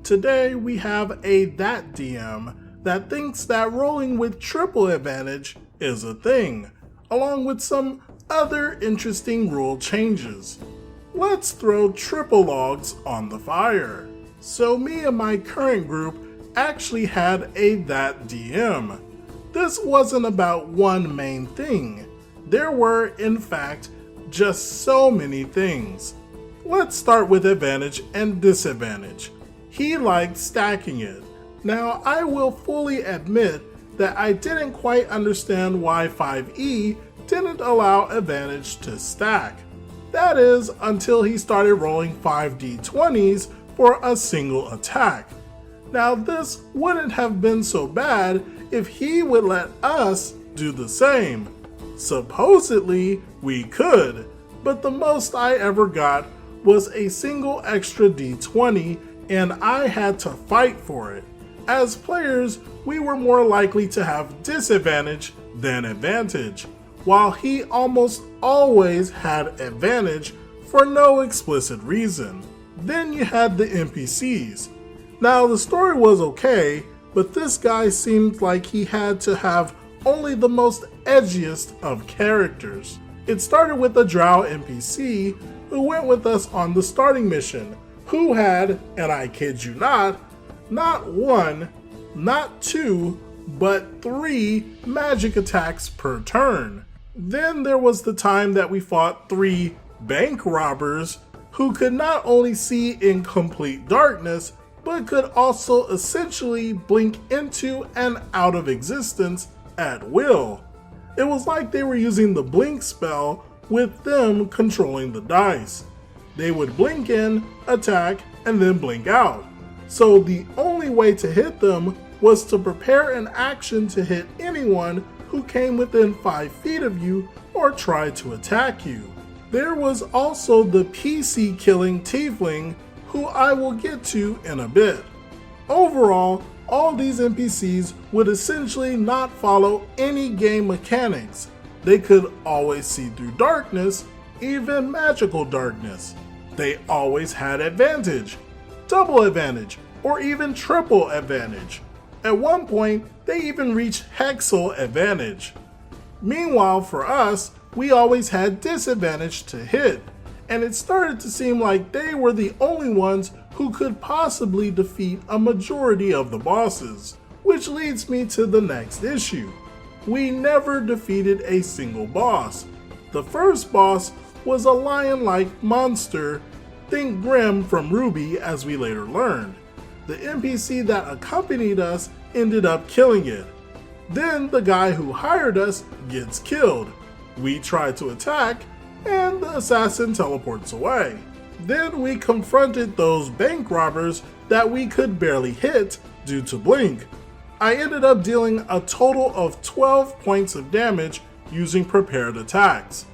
Today we have a that DM that thinks that rolling with triple advantage is a thing, along with some other interesting rule changes. Let's throw triple logs on the fire. So me and my current group actually had a that DM. This wasn't about one main thing. There were, in fact, just so many things. Let's start with advantage and disadvantage. He liked stacking it. Now I will fully admit that I didn't quite understand why 5e didn't allow advantage to stack. That is, until he started rolling 5d20s for a single attack. Now this wouldn't have been so bad if he would let us do the same. Supposedly we could, but the most I ever got was a single extra d20 and I had to fight for it. As players, we were more likely to have disadvantage than advantage, while he almost always had advantage for no explicit reason. Then you had the NPCs. Now the story was okay, but this guy seemed like he had to have only the most edgiest of characters. It started with a drow NPC who went with us on the starting mission, who had, and I kid you not one, not two, but 3 magic attacks per turn. Then there was the time that we fought 3 bank robbers who could not only see in complete darkness, but could also essentially blink into and out of existence at will. It was like they were using the blink spell with them controlling the dice. They would blink in, attack, and then blink out. So the only way to hit them was to prepare an action to hit anyone who came within 5 feet of you or tried to attack you. There was also the PC killing tiefling, who I will get to in a bit. Overall, all these NPCs would essentially not follow any game mechanics. They could always see through darkness, even magical darkness. They always had advantage, double advantage, or even triple advantage. At one point, they even reached hexal advantage. Meanwhile, for us, we always had disadvantage to hit, and it started to seem like they were the only ones who could possibly defeat a majority of the bosses. Which leads me to the next issue. We never defeated a single boss. The first boss was a lion-like monster, think Grim from Ruby as we later learned. The NPC that accompanied us ended up killing it. Then the guy who hired us gets killed. We try to attack, and the assassin teleports away. Then we confronted those bank robbers that we could barely hit due to blink. I ended up dealing a total of 12 points of damage using prepared attacks.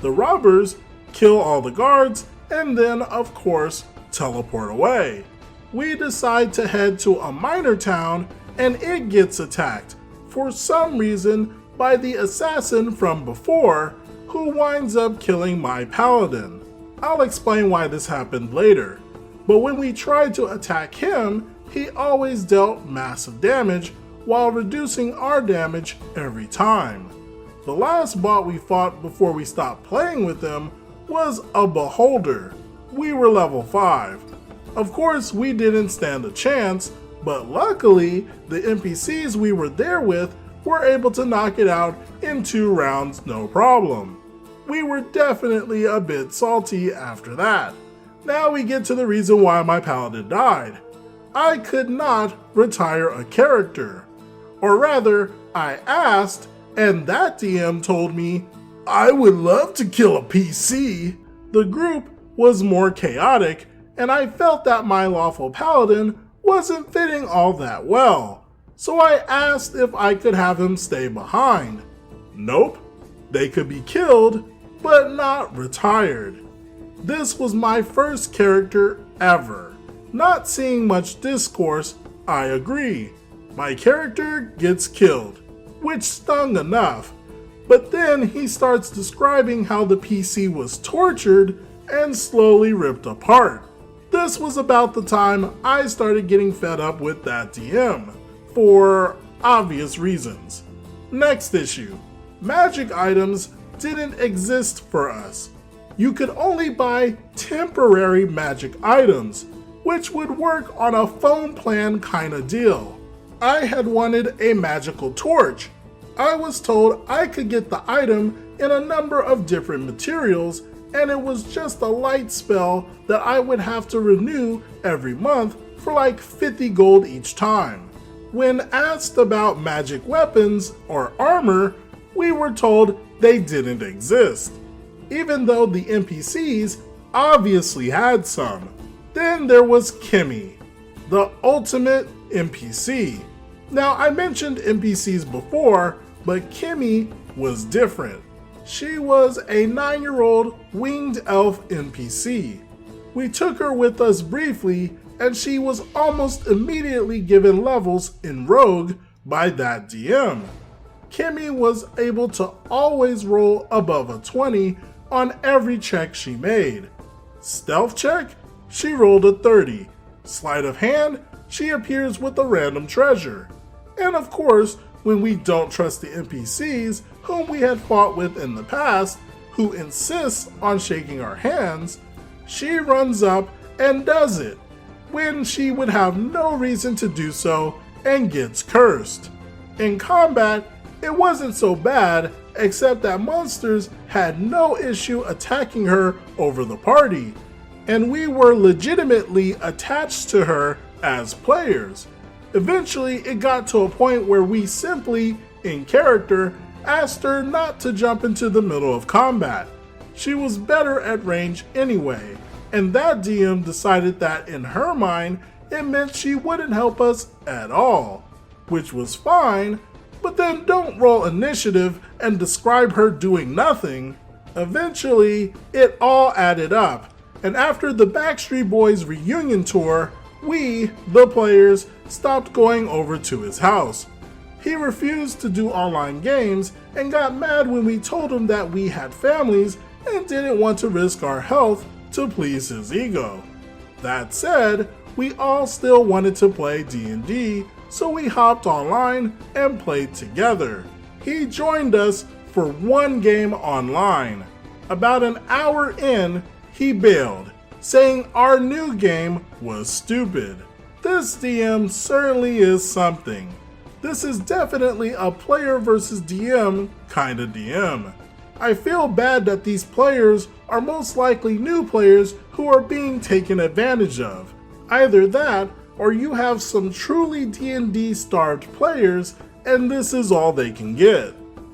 The robbers kill all the guards and then, of course, teleport away. We decide to head to a minor town and it gets attacked, for some reason, by the assassin from before, who winds up killing my paladin. I'll explain why this happened later, but when we tried to attack him, he always dealt massive damage while reducing our damage every time. The last bot we fought before we stopped playing with him was a beholder. We were level 5. Of course, we didn't stand a chance, but luckily, the NPCs we were there with were able to knock it out in 2 rounds no problem. We were definitely a bit salty after that. Now we get to the reason why my paladin died. I could not retire a character. Or rather, I asked, and that DM told me, I would love to kill a PC. The group was more chaotic, and I felt that my lawful paladin wasn't fitting all that well. So I asked if I could have him stay behind. Nope, they could be killed, but not retired. This was my first character ever. Not seeing much discourse, I agree. My character gets killed, which stung enough, but then he starts describing how the PC was tortured and slowly ripped apart. This was about the time I started getting fed up with that DM, for obvious reasons. Next issue. Magic items didn't exist for us. You could only buy temporary magic items, which would work on a phone plan kinda deal. I had wanted a magical torch. I was told I could get the item in a number of different materials, and it was just a light spell that I would have to renew every month for like 50 gold each time. When asked about magic weapons or armor, we were told they didn't exist, even though the NPCs obviously had some. Then there was Kimmy, the ultimate NPC. Now, I mentioned NPCs before, but Kimmy was different. She was a 9-year-old winged elf NPC. We took her with us briefly, and she was almost immediately given levels in Rogue by that DM. Kimmy was able to always roll above a 20 on every check she made. Stealth check? She rolled a 30. Sleight of hand? She appears with a random treasure. And of course, when we don't trust the NPCs whom we had fought with in the past, who insists on shaking our hands, she runs up and does it, when she would have no reason to do so and gets cursed. In combat, it wasn't so bad, except that monsters had no issue attacking her over the party, and we were legitimately attached to her as players. Eventually, it got to a point where we simply, in character, asked her not to jump into the middle of combat. She was better at range anyway, and that DM decided that in her mind, it meant she wouldn't help us at all, which was fine, but then don't roll initiative and describe her doing nothing. Eventually, it all added up, and after the Backstreet Boys reunion tour, we, the players, stopped going over to his house. He refused to do online games and got mad when we told him that we had families and didn't want to risk our health to please his ego. That said, we all still wanted to play D&D, so we hopped online and played together. He joined us for one game online. About an hour in, he bailed, saying our new game was stupid. This DM certainly is something. This is definitely a player versus DM kind of DM. I feel bad that these players are most likely new players who are being taken advantage of. Either that, or you have some truly D&D starved players and this is all they can get.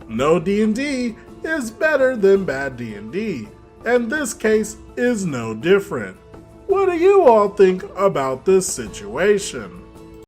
No D&D is better than bad D&D, and this case is no different. What do you all think about this situation?